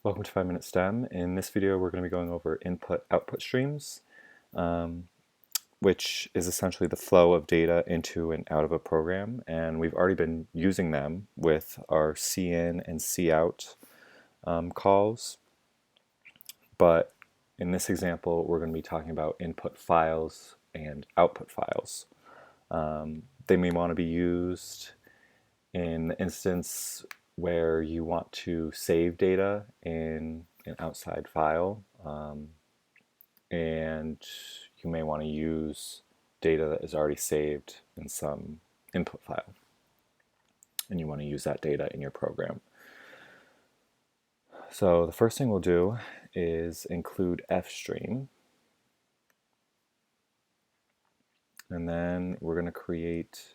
Welcome to 5 Minute STEM. In this video, we're going to be going over input-output streams, um, which is essentially the flow of data into and out of a program. And we've already been using them with our cin and cout calls. But in this example, we're going to be talking about input files and output files. They may want to be used in the instance where you want to save data in an outside file, and you may want to use data that is already saved in some input file, and you want to use that data in your program. So the first thing we'll do is include fstream, and then we're going to create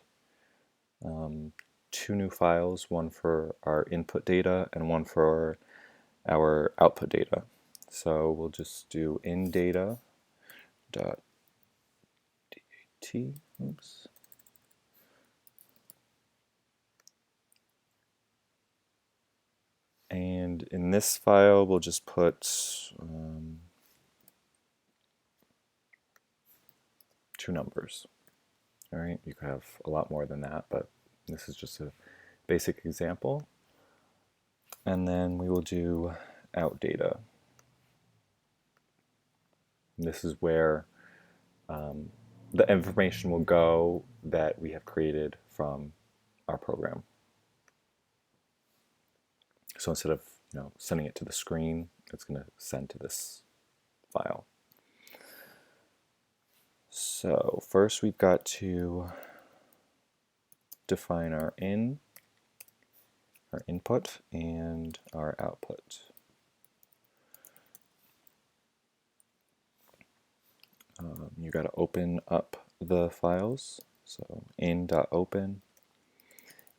two new files, one for our input data and one for our output data. So we'll just do indata.dat. Oops. And in this file, we'll just put two numbers. All right, you could have a lot more than that, but this is just a basic example. And then we will do out data. And this is where the information will go that we have created from our program. So instead of sending it to the screen, it's going to send to this file. So first we've got to define our input, and our output. You got to open up the files. So in.open,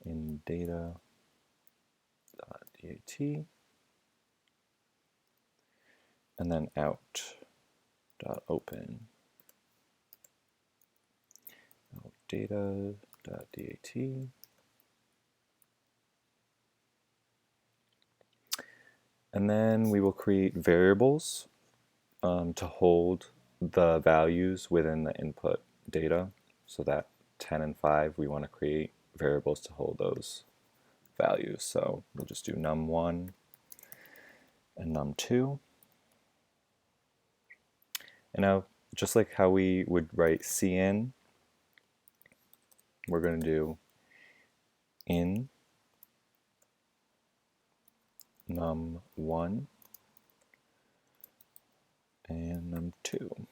in data.dat, and then out.open, data.dat. And then we will create variables to hold the values within the input data. So that 10 and 5, we want to create variables to hold those values. So we'll just do num1 and num2. And now, just like how we would write cin, we're going to do in num1 and num2.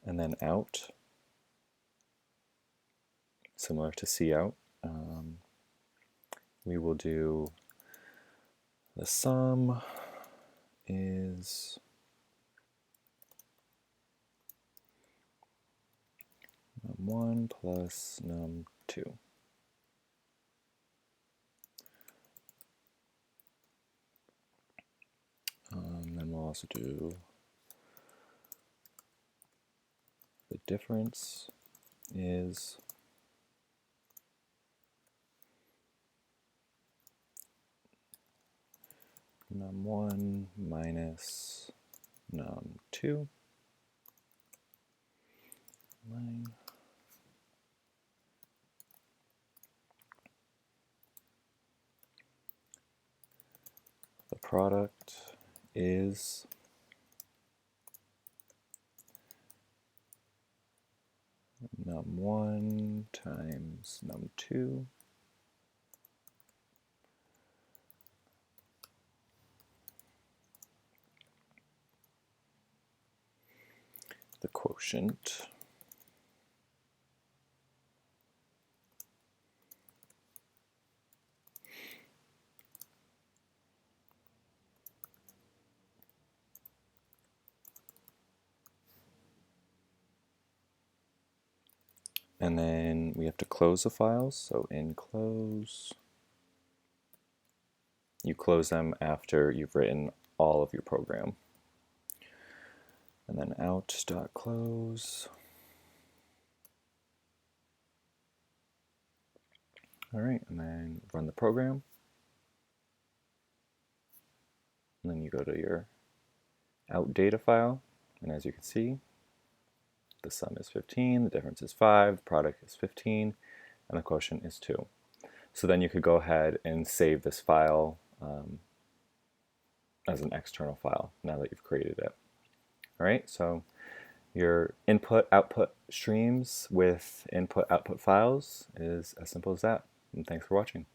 And then out, similar to cout, we will do the sum is num1 plus num2. Then we'll also do the difference is num1 minus num2. The product is num1 times num2 the quotient and then we have to close the files, so in close. You close them after you've written all of your program. And then out.close. All right, and then run the program. And then you go to your out data file, and as you can see, the sum is 15, the difference is 5, the product is 15, and the quotient is 2. So then you could go ahead and save this file as an external file now that you've created it. All right, so your input-output streams with input-output files is as simple as that. And thanks for watching.